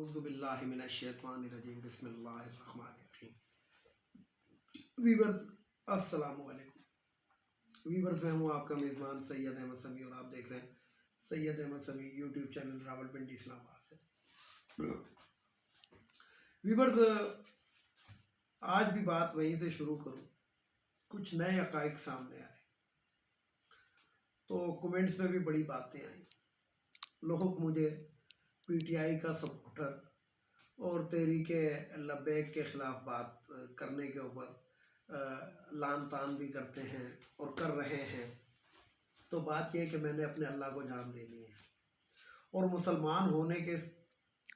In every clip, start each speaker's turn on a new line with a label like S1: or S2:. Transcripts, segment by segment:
S1: اعوذ باللہ من الشیطان الرجیم بسم اللہ الرحمن الرحیم۔ ویورز السلام علیکم۔ ویورز میں ہوں آپ کا میزبان سید احمد سمیع اور آپ دیکھ رہے ہیں سید احمد سمیع یوٹیوب چینل راولپنڈی اسلام آباد سے۔ ویورز آج بھی بات وہیں سے شروع کروں، کچھ نئے حقائق سامنے آئے تو کمنٹس میں بھی بڑی باتیں آئیں، لوگ مجھے پی ٹی آئی کا سپورٹر اور تحریک لبیک کے خلاف بات کرنے کے اوپر لان تان بھی کرتے ہیں اور کر رہے ہیں۔ تو بات یہ ہے کہ میں نے اپنے اللہ کو جان دینی ہے اور مسلمان ہونے کے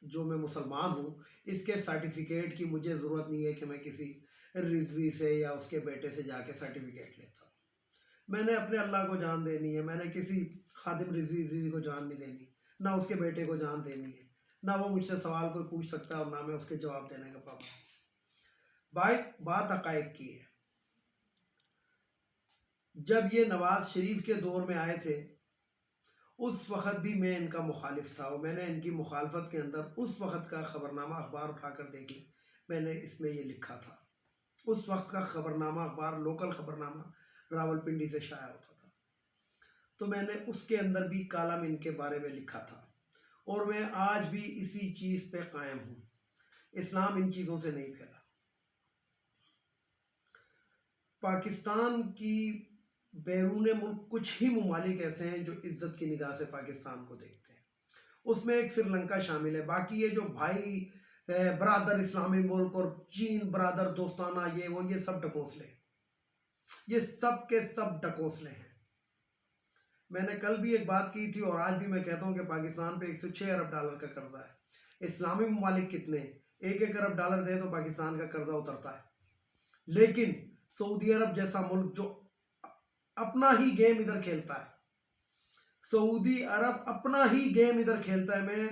S1: جو میں مسلمان ہوں اس کے سرٹیفکیٹ کی مجھے ضرورت نہیں ہے کہ میں کسی رضوی سے یا اس کے بیٹے سے جا کے سرٹیفکیٹ لیتا ہوں۔ میں نے اپنے اللہ کو جان دینی ہے، میں نے کسی خادم رضوی کو جان نہیں دینی، نہ اس کے بیٹے کو جان دینی ہے، نہ وہ مجھ سے سوال کوئی پوچھ سکتا ہے اور نہ میں اس کے جواب دینے کا پابند۔ بات حقائق کی ہے۔ جب یہ نواز شریف کے دور میں آئے تھے اس وقت بھی میں ان کا مخالف تھا اور میں نے ان کی مخالفت کے اندر اس وقت کا خبرنامہ اخبار اٹھا کر دیکھ لی، میں نے اس میں یہ لکھا تھا۔ اس وقت کا خبرنامہ اخبار لوکل خبرنامہ راولپنڈی سے شائع ہوتا تھا، تو میں نے اس کے اندر بھی کالم ان کے بارے میں لکھا تھا اور میں آج بھی اسی چیز پہ قائم ہوں۔ اسلام ان چیزوں سے نہیں پھیلا۔ پاکستان کی بیرون ملک کچھ ہی ممالک ایسے ہیں جو عزت کی نگاہ سے پاکستان کو دیکھتے ہیں، اس میں ایک سری لنکا شامل ہے۔ باقی یہ جو بھائی برادر اسلامی ملک اور چین برادر دوستانہ یہ سب ڈکوسلے ہیں، یہ سب کے سب ڈکوسلے ہیں۔ میں نے کل بھی ایک بات کی تھی اور آج بھی میں کہتا ہوں کہ پاکستان پہ 106 ارب ڈالر کا قرضہ ہے۔ اسلامی ممالک کتنے؟ 1 ارب ڈالر دے تو پاکستان کا قرضہ اترتا ہے، لیکن سعودی عرب جیسا ملک جو اپنا ہی گیم ادھر کھیلتا ہے، سعودی عرب اپنا ہی گیم ادھر کھیلتا ہے۔ میں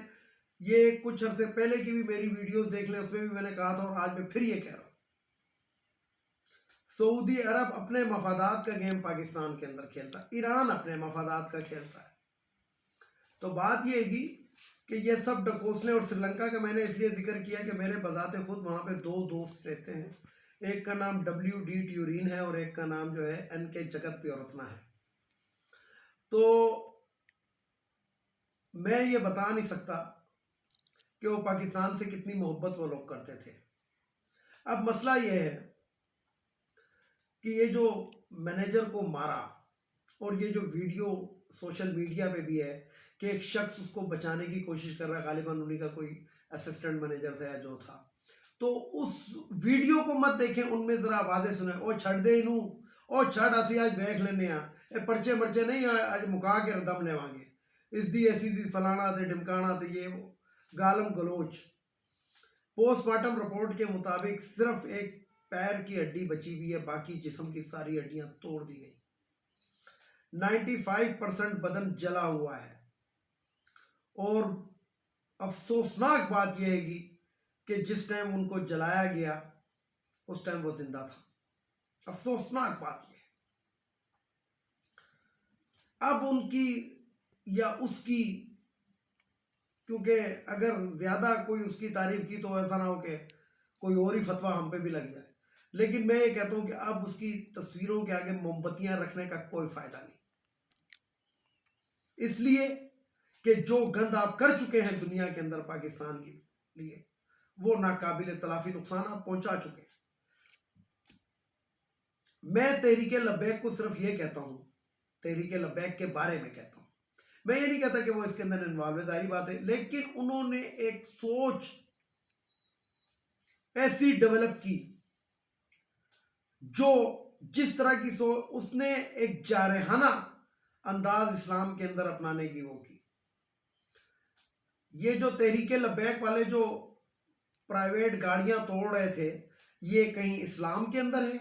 S1: یہ کچھ عرصے پہلے کی بھی میری ویڈیوز دیکھ لیں، اس میں بھی میں نے کہا تھا اور آج میں پھر یہ کہہ رہا ہوں، سعودی عرب اپنے مفادات کا گیم پاکستان کے اندر کھیلتا ہے، ایران اپنے مفادات کا کھیلتا ہے۔ تو بات یہ ہے کہ یہ سب ڈکوسلے، اور سری لنکا کا میں نے اس لیے ذکر کیا کہ میرے بذات خود وہاں پہ 2 دوست رہتے ہیں، ایک کا نام WD ٹیورین ہے اور ایک کا نام جو ہے NK جگت پیورتنا ہے۔ تو میں یہ بتا نہیں سکتا کہ وہ پاکستان سے کتنی محبت وہ لوگ کرتے تھے۔ اب مسئلہ یہ ہے کہ یہ جو مینیجر کو مارا اور یہ جو ویڈیو سوشل میڈیا پہ بھی ہے کہ ایک شخص اس کو بچانے کی کوشش کر رہا ہے، غالباً انہی کا کوئی اسسٹنٹ مینیجر تھا یا جو تھا، تو اس ویڈیو کو مت دیکھیں، ان میں ذرا آوازیں سنیں۔ او چھڑ دے انہوں، او چھڑ اسی آج دیکھ لینے ہاں، اے پرچے مرچے نہیں آج مکا کے ردم لے وانگے، اس دی ایسی دی فلانا تے ڈمکانا تے یہ وہ گالم گلوچ۔ پوسٹ مارٹم رپورٹ کے مطابق صرف ایک پیر کی ہڈی بچی ہوئی ہے، باقی جسم کی ساری ہڈیاں توڑ دی گئی۔ 95% بدن جلا ہوا ہے اور افسوسناک بات یہ ہے کہ جس ٹائم ان کو جلایا گیا اس ٹائم وہ زندہ تھا۔ افسوسناک بات یہ ہے۔ اب ان کی یا اس کی، کیونکہ اگر زیادہ کوئی اس کی تعریف کی تو ایسا نہ ہو کہ کوئی اور ہی فتویٰ ہم پہ بھی لگ جائے، لیکن میں یہ کہتا ہوں کہ اب اس کی تصویروں کے آگے موم بتیاں رکھنے کا کوئی فائدہ نہیں، اس لیے کہ جو گند آپ کر چکے ہیں دنیا کے اندر پاکستان کے لیے وہ ناقابل تلافی نقصان آپ پہنچا چکے ہیں۔ میں تحریک لبیک کو صرف یہ کہتا ہوں، تحریک لبیک کے بارے میں کہتا ہوں، میں یہ نہیں کہتا کہ وہ اس کے اندر انوالو ہے، ظاہری بات ہے، لیکن انہوں نے ایک سوچ ایسی ڈیولپ کی جو جس طرح کی اس نے ایک جارحانہ انداز اسلام کے اندر اپنانے کی وہ کی۔ یہ جو تحریک لبیک والے جو پرائیویٹ گاڑیاں توڑ رہے تھے، یہ کہیں اسلام کے اندر ہے؟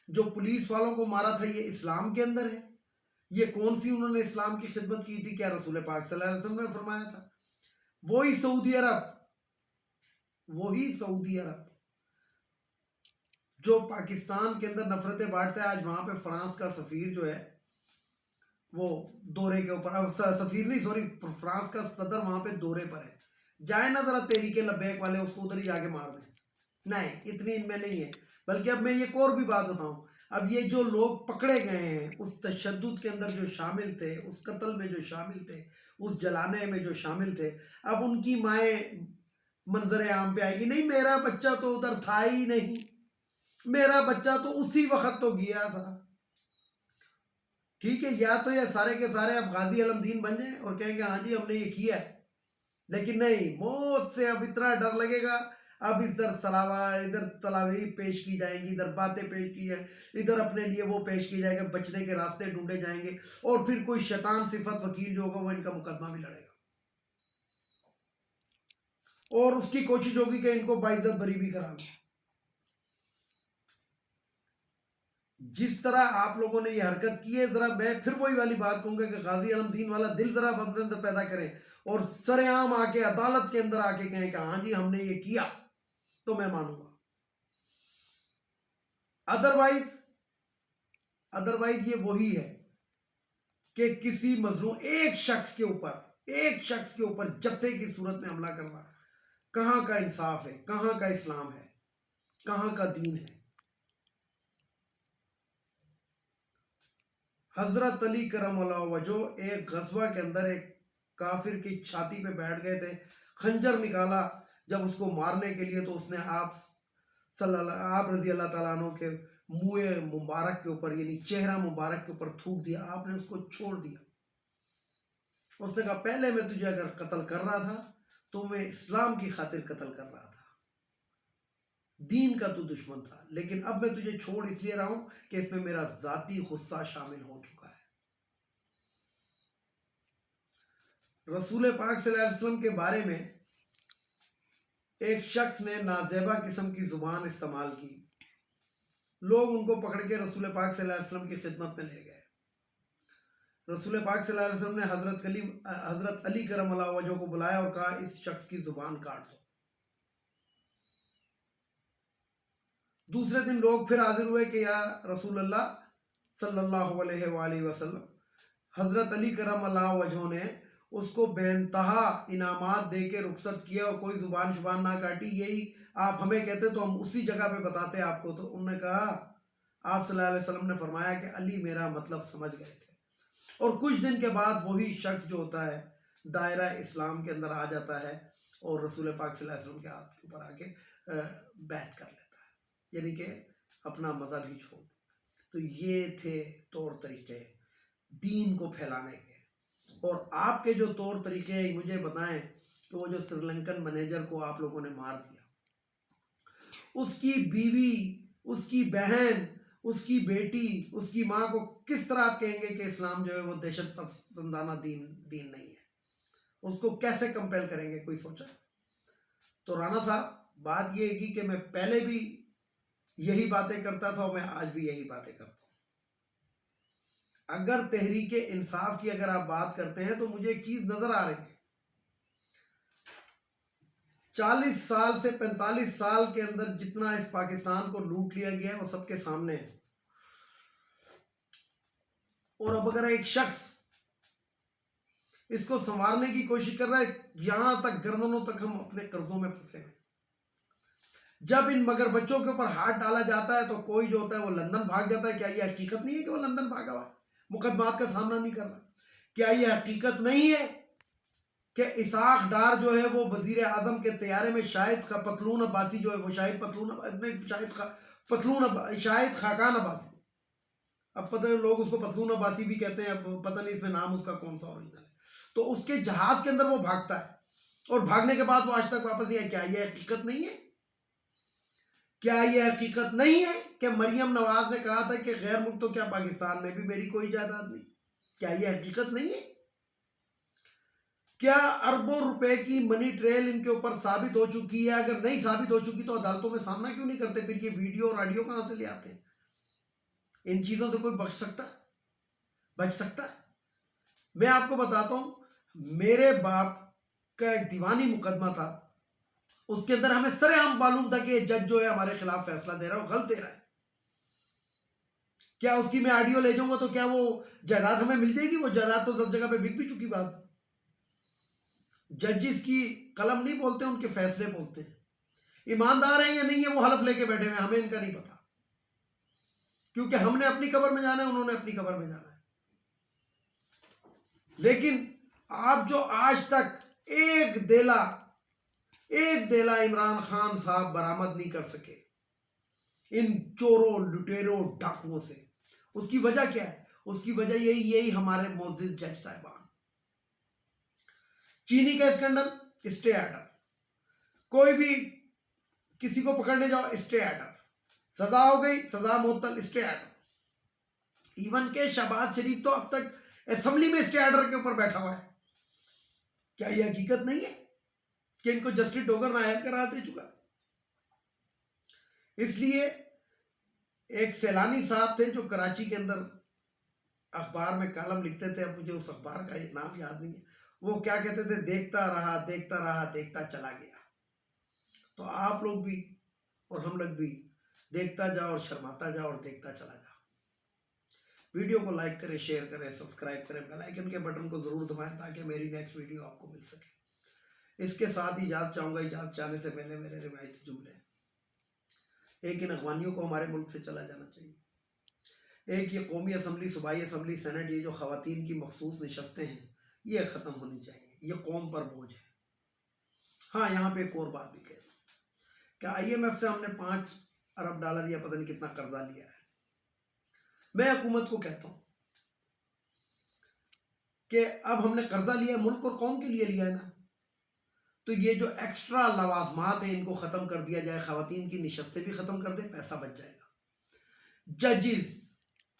S1: جو پولیس والوں کو مارا تھا یہ اسلام کے اندر ہے؟ یہ کون سی انہوں نے اسلام کی خدمت کی تھی؟ کیا رسول پاک صلی اللہ علیہ وسلم نے فرمایا تھا؟ وہی سعودی عرب جو پاکستان کے اندر نفرتیں بانٹتا ہے۔ آج وہاں پہ فرانس کا سفیر جو ہے وہ دورے کے اوپر، سفیر نہیں سوری، فرانس کا صدر وہاں پہ دورے پر ہے۔ جائے نا ذرا تحریک لبیک والے اس کو ادھر ہی جا کے مار دیں. نہیں, اتنی ان میں نہیں ہے. بلکہ اب میں ایک اور بھی بات بتاؤں, اب یہ جو لوگ پکڑے گئے ہیں اس تشدد کے اندر جو شامل تھے, اس قتل میں جو شامل تھے, اس جلانے میں جو شامل تھے, اب ان کی مائیں منظر عام پہ آئے گی, نہیں میرا بچہ تو ادھر تھا ہی نہیں, میرا بچہ تو اسی وقت تو گیا تھا. ٹھیک ہے, یا تو یہ سارے کے سارے اب غازی علم دین بن جائیں اور کہیں گے ہاں جی ہم نے یہ کیا ہے, لیکن نہیں, موت سے اب اتنا ڈر لگے گا. اب ادھر تلاویح پیش کی جائیں گی, ادھر باتیں پیش کی جائیں, ادھر اپنے لیے وہ پیش کی جائے گا, بچنے کے راستے ڈھونڈے جائیں گے, اور پھر کوئی شیطان صفت وکیل جو ہوگا وہ ان کا مقدمہ بھی لڑے گا, اور اس کی کوشش ہوگی کہ ان کو باعزت بری بھی کرا دو. جس طرح آپ لوگوں نے یہ حرکت کی ہے, ذرا میں پھر وہی والی بات کہوں گا کہ غازی علم دین والا دل ذرا اپنے اندر پیدا کریں اور سر عام آ کے عدالت کے اندر آ کے کہیں کہ ہاں جی ہم نے یہ کیا, تو میں مانوں گا. ادروائز یہ وہی ہے کہ کسی مظلوم ایک شخص کے اوپر جتھے کی صورت میں حملہ کرنا, کہاں کا انصاف ہے, کہاں کا اسلام ہے, کہاں کا دین ہے. حضرت علی کرم اللہ وجہ ایک غزوہ کے اندر ایک کافر کی چھاتی پہ بیٹھ گئے تھے, خنجر نکالا جب اس کو مارنے کے لیے, تو اس نے آپ رضی اللہ تعالیٰ عنہ کے منہ مبارک کے اوپر یعنی چہرہ مبارک کے اوپر تھوک دیا. آپ نے اس کو چھوڑ دیا. اس نے کہا پہلے میں تجھے اگر قتل کر رہا تھا تو میں اسلام کی خاطر قتل کر رہا تھا, دین کا تو دشمن تھا, لیکن اب میں تجھے چھوڑ اس لیے رہا ہوں کہ اس میں میرا ذاتی غصہ شامل ہو چکا ہے. رسول پاک صلی اللہ علیہ وسلم کے بارے میں ایک شخص نے نازیبا قسم کی زبان استعمال کی. لوگ ان کو پکڑ کے رسول پاک صلی اللہ علیہ وسلم کی خدمت میں لے گئے. رسول پاک صلی اللہ علیہ وسلم نے حضرت علی کرم اللہ وجہ کو بلایا اور کہا اس شخص کی زبان کاٹ دو. دوسرے دن لوگ پھر حاضر ہوئے کہ یا رسول اللہ صلی اللہ علیہ وآلہ وسلم, حضرت علی کرم اللہ وجہ نے اس کو بے انتہا انعامات دے کے رخصت کیا اور کوئی زبان شبان نہ کاٹی, یہی آپ ہمیں کہتے تو ہم اسی جگہ پہ بتاتے آپ کو. تو انہوں نے کہا, آپ صلی اللہ علیہ وسلم نے فرمایا کہ علی میرا مطلب سمجھ گئے تھے. اور کچھ دن کے بعد وہی شخص جو ہوتا ہے دائرہ اسلام کے اندر آ جاتا ہے اور رسول پاک صلی اللہ علیہ وسلم کے ہاتھ کے اوپر آ کے بیعت کر لیتا ہے, یعنی کہ اپنا مذہب ہی چھوڑ دیتا ہے. تو یہ تھے طور طریقے دین کو پھیلانے کے. اور آپ کے جو طور طریقے ہیں مجھے بتائیں کہ وہ جو سری لنکن مینیجر کو آپ لوگوں نے مار دیا, اس کی بیوی, اس کی بہن, اس کی بیٹی, اس کی ماں کو کس طرح آپ کہیں گے کہ اسلام جو ہے وہ دہشت پسندانہ دین نہیں ہے؟ اس کو کیسے کمپیل کریں گے, کوئی سوچا؟ تو رانا صاحب بات یہ ہے کہ میں پہلے بھی یہی باتیں کرتا تھا اور میں آج بھی یہی باتیں کرتا ہوں. اگر تحریک انصاف کی اگر آپ بات کرتے ہیں تو مجھے ایک چیز نظر آ رہی ہے, 40 سال سے 45 سال کے اندر جتنا اس پاکستان کو لوٹ لیا گیا ہے وہ سب کے سامنے ہے. اور اب اگر ایک شخص اس کو سنوارنے کی کوشش کر رہا ہے, یہاں تک گردنوں تک ہم اپنے قرضوں میں پھنسے ہیں. جب ان مگر بچوں کے اوپر ہاتھ ڈالا جاتا ہے تو کوئی جو ہوتا ہے وہ لندن بھاگ جاتا ہے. کیا یہ حقیقت نہیں ہے کہ وہ لندن بھاگا ہوا ہے, مقدمات کا سامنا نہیں کر رہا؟ کیا یہ حقیقت نہیں ہے کہ اسحاق ڈار جو ہے وہ وزیر اعظم کے طیارے میں شاہد پتلون عباسی جو ہے وہ شاہد خاقان عباسی, اب پتہ لوگ اس کو پتلون عباسی بھی کہتے ہیں, اب پتہ نہیں اس میں نام اس کا کون سا اوریجنل ہے. تو اس کے جہاز کے اندر وہ بھاگتا ہے اور بھاگنے کے بعد وہ آج تک واپس نہیں آیا. کیا یہ حقیقت نہیں ہے؟ کیا یہ حقیقت نہیں ہے کہ مریم نواز نے کہا تھا کہ غیر ملک تو کیا پاکستان میں بھی میری کوئی جائیداد نہیں؟ کیا یہ حقیقت نہیں ہے؟ کیا اربوں روپے کی منی ٹریل ان کے اوپر ثابت ہو چکی ہے؟ اگر نہیں ثابت ہو چکی تو عدالتوں میں سامنا کیوں نہیں کرتے؟ پھر یہ ویڈیو اور آڈیو کہاں سے لے آتے ہیں؟ ان چیزوں سے کوئی بچ سکتا ہے؟ میں آپ کو بتاتا ہوں, میرے باپ کا ایک دیوانی مقدمہ تھا, اس کے اندر ہمیں سر عام معلوم تھا کہ یہ جج جو ہے ہمارے خلاف فیصلہ دے رہا ہے, وہ غلط دے رہا ہے. کیا اس کی میں آڈیو لے جاؤں گا تو کیا وہ جائیداد ہمیں مل جائے گی؟ وہ جائیداد تو 10 جگہ پہ بک بھی چکی بات. ججز کی قلم نہیں بولتے، ان کے فیصلے بولتے ہیں. ایماندار ہیں یا نہیں ہے وہ حلف لے کے بیٹھے ہوئے، ہمیں ان کا نہیں پتا، کیونکہ ہم نے اپنی قبر میں جانا ہے، انہوں نے اپنی قبر میں جانا ہے. لیکن آپ جو آج تک ایک دیلا عمران خان صاحب برآمد نہیں کر سکے ان چوروں، لٹیروں، ڈاکوؤں سے، اس کی وجہ کیا ہے؟ اس کی وجہ یہی ہمارے معزز جج صاحبان. چینی کا اسکینڈل، اسٹے آرڈر. کوئی بھی کسی کو پکڑنے جاؤ، اسٹے آرڈر. سزا ہو گئی، سزا معطل، اسٹے آرڈر. ایون کہ شہباز شریف تو اب تک اسمبلی میں اسٹے آرڈر کے اوپر بیٹھا ہوا ہے. کیا یہ حقیقت نہیں ہے کہ ان کو جسٹس ڈوگر نائب قرار دے چکا؟ اس لیے ایک سیلانی صاحب تھے جو کراچی کے اندر اخبار میں کالم لکھتے تھے، اب مجھے اس اخبار کا نام یاد نہیں ہے. وہ کیا کہتے تھے؟ دیکھتا رہا، دیکھتا رہا، دیکھتا چلا گیا. تو آپ لوگ بھی اور ہم لوگ بھی دیکھتا جاؤ اور شرماتا جاؤ اور دیکھتا چلا جاؤ. ویڈیو کو لائک کریں، شیئر کریں، سبسکرائب کریں، بیل آئیکن کے بٹن کو ضرور دبائیں تاکہ میری نیکسٹ ویڈیو آپ کو مل سکے. اس کے ساتھ ہی اجازت چاہوں گا. اجازت چاہنے سے پہلے میرے روایتی جملے. ایک، ان اخوانیوں کو ہمارے ملک سے چلا جانا چاہیے. ایک، یہ قومی اسمبلی، صوبائی اسمبلی، سینٹ، یہ جو خواتین کی مخصوص نشستیں ہیں، یہ ختم ہونی چاہیے. یہ قوم پر بوجھ ہے. ہاں، یہاں پہ ایک اور بات بھی کہہ دوں کہ آئی ایم ایف سے ہم نے $5 ارب یا پتہ نہیں کتنا قرضہ لیا ہے. میں حکومت کو کہتا ہوں کہ اب ہم نے قرضہ لیا ہے، ملک اور قوم کے لیے لیا ہے نا، تو یہ جو ایکسٹرا لوازمات ہیں ان کو ختم کر دیا جائے. خواتین کی نشستیں بھی ختم کر دیں، پیسہ بچ جائے گا. ججز،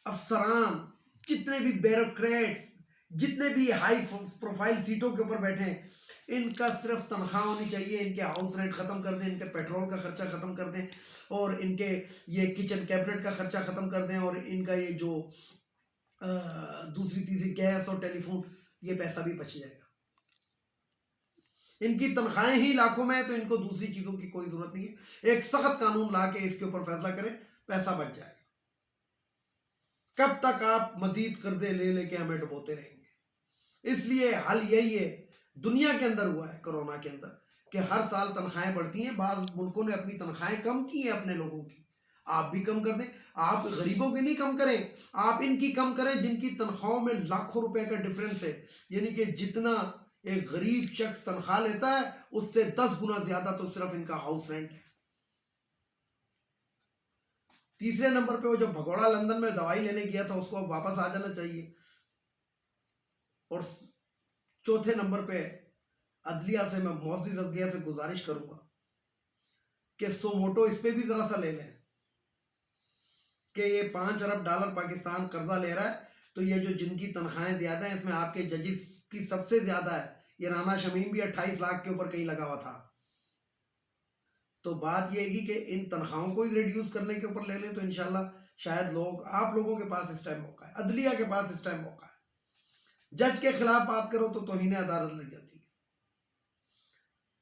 S1: افسران، جتنے بھی بیوروکریٹ، جتنے بھی ہائی پروفائل سیٹوں کے اوپر بیٹھے ہیں، ان کا صرف تنخواہ ہونی چاہیے. ان کے ہاؤس رینٹ ختم کر دیں، ان کے پیٹرول کا خرچہ ختم کر دیں، اور ان کے یہ کچن کیبنٹ کا خرچہ ختم کر دیں، اور ان کا یہ جو دوسری تیسری گیس اور ٹیلی فون، یہ پیسہ بھی بچ جائے گا. ان کی تنخواہیں ہی لاکھوں میں ہے تو ان کو دوسری چیزوں کی کوئی ضرورت نہیں ہے. ایک سخت قانون لا کے اس کے اوپر فیصلہ کریں، پیسہ بچ جائے گا. کب تک آپ مزید قرضے لے لے کے ہمیں ڈبوتے رہیں گے؟ اس لیے حل یہی ہے. دنیا کے اندر ہوا ہے کورونا کے اندر کہ ہر سال تنخواہیں بڑھتی ہیں. بعض ملکوں نے اپنی تنخواہیں کم کی ہیں اپنے لوگوں کی. آپ بھی کم کر دیں. آپ غریبوں کی نہیں کم کریں، آپ ان کی کم کریں جن کی تنخواہوں میں لاکھوں روپے کا ڈفرنس ہے. یعنی کہ جتنا ایک غریب شخص تنخواہ لیتا ہے اس سے 10 گنا زیادہ تو صرف ان کا ہاؤس رینٹ ہے. تیسرے نمبر پہ وہ جو بھگوڑا لندن میں دوائی لینے گیا تھا اس کو اب واپس آ جانا چاہیے. اور چوتھے نمبر پہ عدلیہ سے، میں معزز عدلیہ سے گزارش کروں گا کہ سو موٹو اس پہ بھی ذرا سا لے لیں کہ یہ $5 ارب پاکستان قرضہ لے رہا ہے، تو یہ جو جن کی تنخواہیں زیادہ ہیں اس میں آپ کے ججز کی سب سے زیادہ ہے. یہ رانا شمیم بھی 28 لاکھ کے اوپر کہیں لگا ہوا تھا. تو بات یہ ہے کہ ان تنخواہوں کو ہی ریڈیوس کرنے کے اوپر لے لیں تو انشاءاللہ شاید آپ لوگوں کے پاس اس ٹائم موقع ہے، عدلیہ کے پاس اس ٹائم موقع ہے. جج کے خلاف بات کرو تو توہین عدالت لگ جاتی ہے.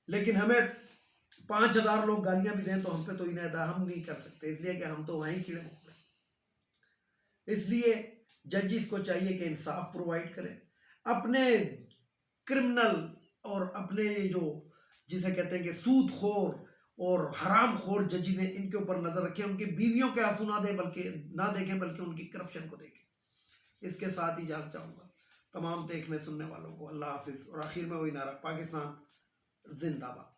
S1: لیکن ہمیں 5000 لوگ گالیاں بھی دیں تو ہم پہ توہین عدالت ہم نہیں کر سکتے، اس لیے کہ ہم تو وہیں کیڑے مکوڑے. اس لیے ججز کو چاہیے کہ انصاف پرووائڈ کریں. اپنے کرمنل اور اپنے جو جسے کہتے ہیں کہ سود خور اور حرام خور ججز ہیں، ان کے اوپر نظر رکھیں. ان کی بیویوں کے آنسو نہ دیکھیں بلکہ ان کی کرپشن کو دیکھیں. اس کے ساتھ ہی اجازت چاہوں گا تمام دیکھنے سننے والوں کو. اللہ حافظ. اور آخر میں وہی نعرہ، پاکستان زندہ باد.